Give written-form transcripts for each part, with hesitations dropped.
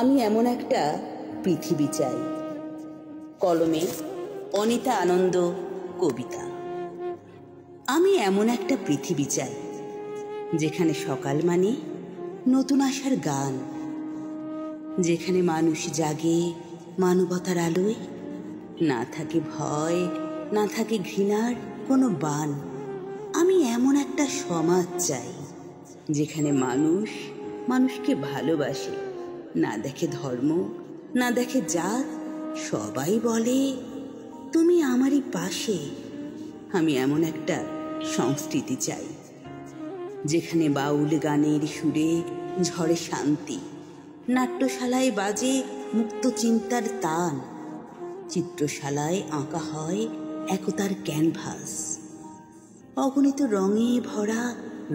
আমি এমন একটা পৃথিবী চাই। কলমে অনিতা আনন্দ কবিতা। আমি এমন একটা পৃথিবী চাই যেখানে সকাল মানে নতুন আশার গান, যেখানে মানুষ জাগে মানবতার আলোয়, না থাকে ভয়, না থাকে ঘৃণার কোনো বান। আমি এমন একটা সমাজ চাই যেখানে মানুষ মানুষকে ভালোবাসে, না দেখে ধর্ম, না দেখে জাত, সবাই বলে তুমি আমারই পাশে। আমি এমন একটা সংস্কৃতি চাই যেখানে বাউল গানের সুরে ঝরে শান্তি, নাট্যশালায় বাজে মুক্ত চিন্তার তান, চিত্রশালায় আঁকা হয় একতার ক্যানভাস, অগণিত রঙে ভরা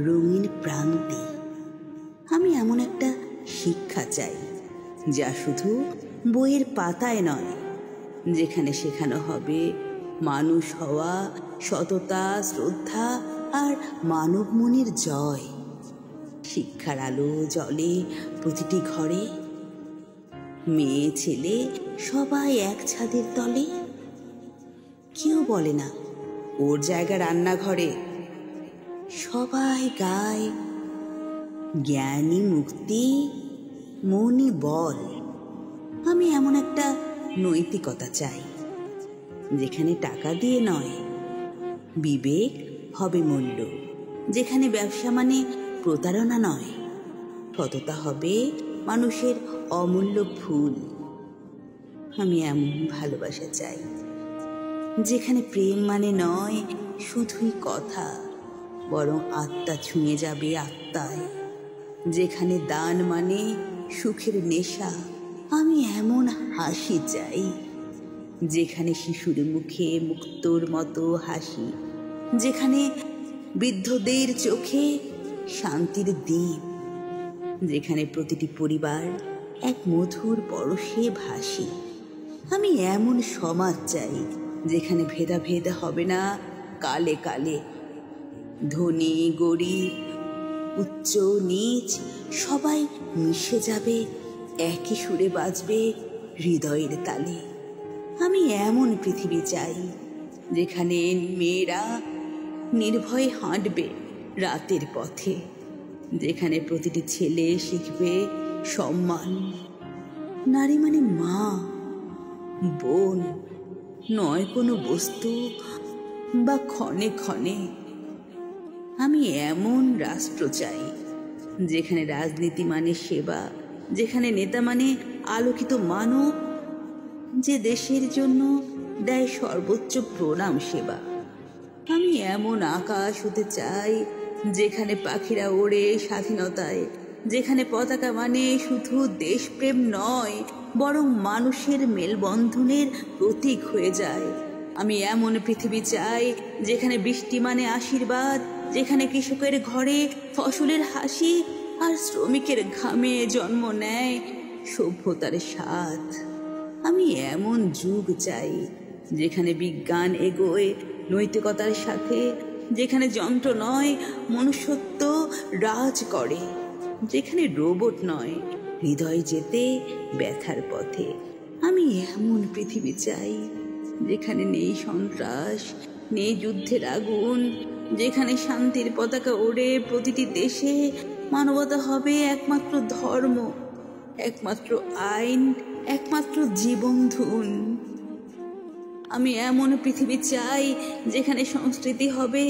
রঙিন প্রান্তে। আমি এমন একটা শিক্ষা চাই যা শুধু বইয়ের পাতায় নয়, যেখানে শেখানো হবে মানুষ হওয়া, সততা, শ্রদ্ধা আর মানব মনের জয়। শিক্ষার আলো জ্বলে প্রতিটি ঘরে, মেয়ে ছেলে সবাই এক ছাদের তলে। কেউ বলে না ওর জায়গা রান্নাঘরে, সবাই গায় জ্ঞানী মুক্তি মনি বল। আমি এমন একটা নৈতিকতা চাই যেখানে টাকা দিয়ে নয়, বিবেক হবে মূল্য, যেখানে ব্যবসা মানে প্রতারণা নয়, সততা হবে মানুষের অমূল্য ফুল। আমি এমন ভালোবাসা চাই যেখানে প্রেম মানে নয় শুধুই কথা, বরং আত্মা ছুঁয়ে যাবে আত্মায়, যেখানে দান মানে সুখের নেশা। আমি এমন হাসি চাই যেখানে শিশুর মুখে মুক্তোর মতো হাসি, যেখানে বৃদ্ধদের চোখে শান্তির দ্বীপ, যেখানে প্রতিটি পরিবার এক মধুর পরশে ভাসে। আমি এমন সমাজ চাই যেখানে ভেদাভেদ হবে না কালে কালে, ধনী গরিব, উচ্চ নীচ সবাই মিশে যাবে, একই সুরে বাজবে হৃদয়ের তালে। আমি এমন পৃথিবী চাই যেখানে মেয়েরা নির্ভয়ে হাঁটবে রাতের পথে, যেখানে প্রতিটি ছেলে শিখবে সম্মান। নারী মানে মা, বোন, নয় কোনো বস্তু বা ক্ষণে ক্ষণে। আমি এমন রাষ্ট্র চাই যেখানে রাজনীতি মানে সেবা, যেখানে নেতা মানে আলোকিত মানব, যে দেশের জন্য দেয় সর্বোচ্চ প্রণাম সেবা। আমি এমন আকাশ হতে চাই যেখানে পাখিরা ওড়ে স্বাধীনতায়, যেখানে পতাকা মানে শুধু দেশপ্রেম নয় বরং মানুষের মেলবন্ধনের প্রতীক হয়ে যায়। আমি এমন পৃথিবী চাই যেখানে বৃষ্টি মানে আশীর্বাদ, যেখানে কৃষকের ঘরে ফসলের হাসি আর শ্রমিকের ঘামে জন্ম নেয় সভ্যতার স্বাদ। আমি এমন যুগ চাই যেখানে বিজ্ঞান এগোয় নৈতিকতার সাথে, যেখানে যন্ত্র নয় মনুষ্যত্ব রাজ করে, যেখানে রোবট নয় হৃদয় যেতে ব্যথার পথে। আমি এমন পৃথিবী চাই যেখানে নেই সন্ত্রাস, নেই যুদ্ধের আগুন, যেখানে শান্তির পতাকা ওড়ে প্রতিটি দেশে। মানবতা হবে একমাত্র ধর্ম, একমাত্র আইন, একমাত্র জীবন ধুন। আমি এমন পৃথিবী চাই যেখানে সংস্কৃতি হবে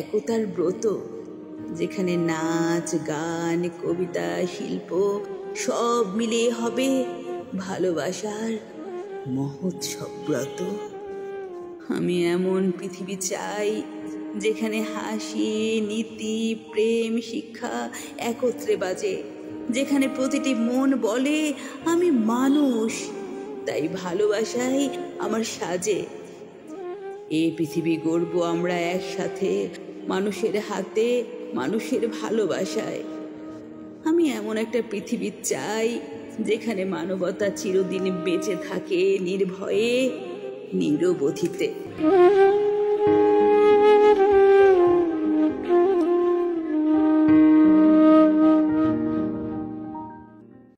একতার ব্রত, যেখানে নাচ, গান, কবিতা, শিল্প সব মিলিয়ে হবে ভালোবাসার মহোৎসব ব্রত। আমি এমন পৃথিবী চাই যেখানে হাসি, নীতি, প্রেম, শিক্ষা একত্রে বাজে, যেখানে প্রতিটি মন বলে আমি মানুষ, তাই ভালোবাসাই আমার সাজে। এই পৃথিবী গড়ব আমরা একসাথে, মানুষের হাতে, মানুষের ভালোবাসায়। আমি এমন একটা পৃথিবী চাই যেখানে মানবতা চিরদিন বেঁচে থাকে নির্ভয়ে, নিরবধিতে।